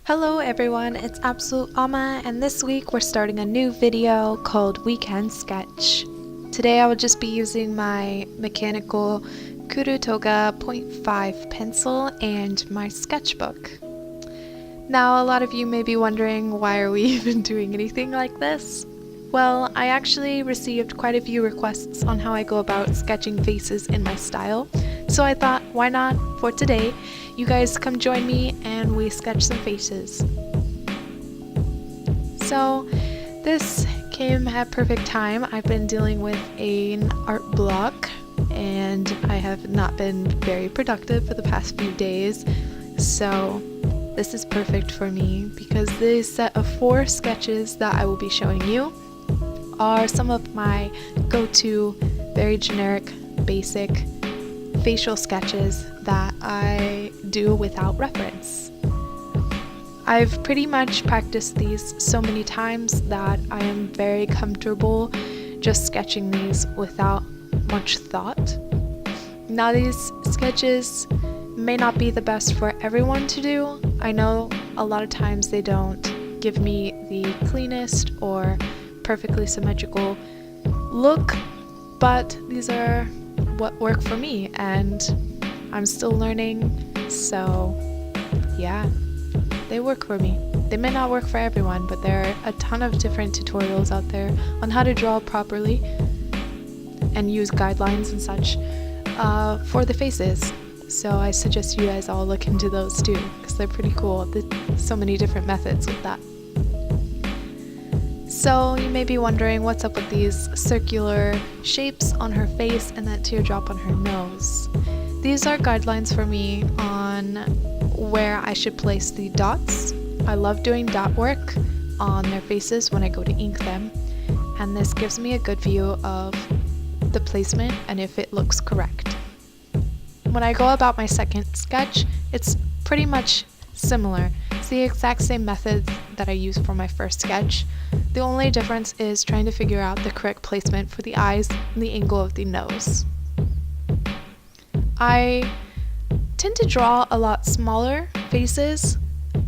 Hello everyone, it's Absolute Ama, and this week we're starting a new video called Weekend Sketch. Today I will just be using my mechanical Kuru Toga 0.5 pencil and my sketchbook. Now a lot of you may be wondering, why are we even doing anything like this? Well, I actually received quite a few requests on how I go about sketching faces in my style, so I thought, why not, for today, you guys come join me and we sketch some faces. So this came at perfect time. I've been dealing with an art block and I have not been very productive for the past few days, so this is perfect for me because this set of 4 sketches that I will be showing you are some of my go-to, very generic, basic facial sketches that I do without reference. I've pretty much practiced these so many times that I am very comfortable just sketching these without much thought. Now these sketches may not be the best for everyone to do. I know a lot of times they don't give me the cleanest or perfectly symmetrical look, but these are what work for me and I'm still learning, so yeah, they work for me. They may not work for everyone, but there are a ton of different tutorials out there on how to draw properly and use guidelines and such for the faces. So I suggest you guys all look into those too, because they're pretty cool. There's so many different methods with that. So you may be wondering what's up with these circular shapes on her face and that teardrop on her nose. These are guidelines for me on where I should place the dots. I love doing dot work on their faces when I go to ink them, and this gives me a good view of the placement and if it looks correct. When I go about my second sketch, it's pretty much similar. It's the exact same method that I used for my first sketch. The only difference is trying to figure out the correct placement for the eyes and the angle of the nose. I tend to draw a lot smaller faces,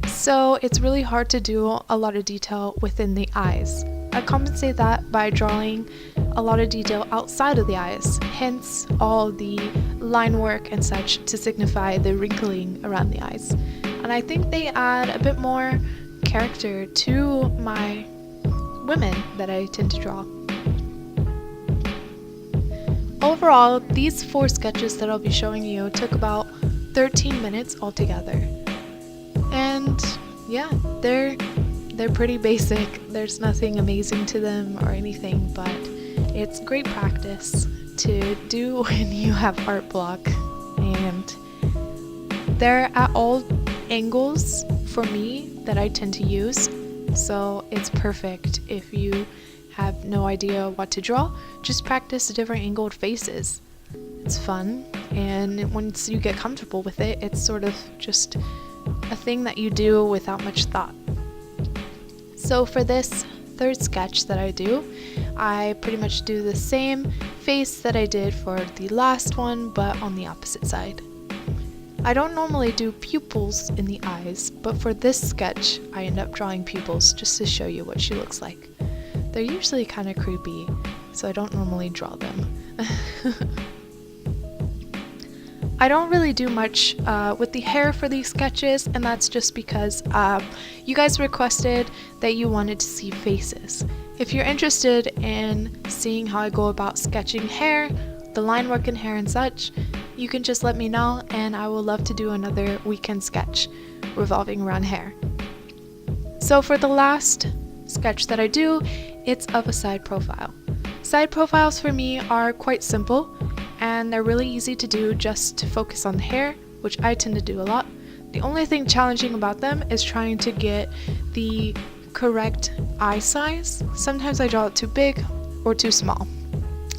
so it's really hard to do a lot of detail within the eyes. I compensate that by drawing a lot of detail outside of the eyes, hence all the line work and such to signify the wrinkling around the eyes. And I think they add a bit more character to my women that I tend to draw. Overall, these 4 sketches that I'll be showing you took about 13 minutes altogether. And yeah, they're pretty basic. There's nothing amazing to them or anything, but it's great practice to do when you have art block. And they're at all angles for me that I tend to use, so it's perfect if you have no idea what to draw. Just practice different angled faces. It's fun, and once you get comfortable with it, it's sort of just a thing that you do without much thought. So for this third sketch that I do, I pretty much do the same face that I did for the last one, but on the opposite side. I don't normally do pupils in the eyes, but for this sketch, I end up drawing pupils just to show you what she looks like. They're usually kind of creepy, so I don't normally draw them. I don't really do much with the hair for these sketches, and that's just because you guys requested that you wanted to see faces. If you're interested in seeing how I go about sketching hair, the line work in hair and such, you can just let me know and I will love to do another weekend sketch revolving around hair. So for the last sketch that I do, it's of a side profile. Side profiles for me are quite simple and they're really easy to do just to focus on the hair, which I tend to do a lot. The only thing challenging about them is trying to get the correct eye size. Sometimes I draw it too big or too small.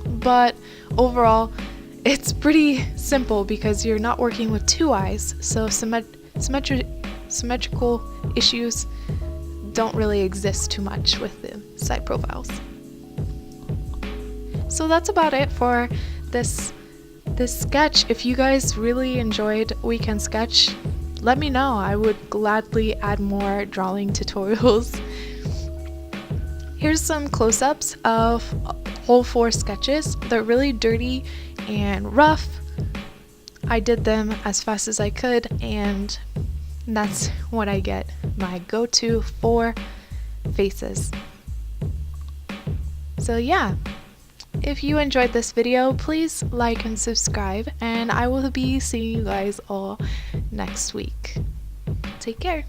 But overall, it's pretty simple because you're not working with 2 eyes, so symmetrical issues don't really exist too much with the side profiles. So that's about it for this sketch. If you guys really enjoyed Weekend Sketch, let me know. I would gladly add more drawing tutorials. Here's some close-ups of whole 4 sketches. They're really dirty and rough. I did them as fast as I could, and that's what I get. My go-to 4 faces. So yeah, if you enjoyed this video, please like and subscribe, and I will be seeing you guys all next week. Take care.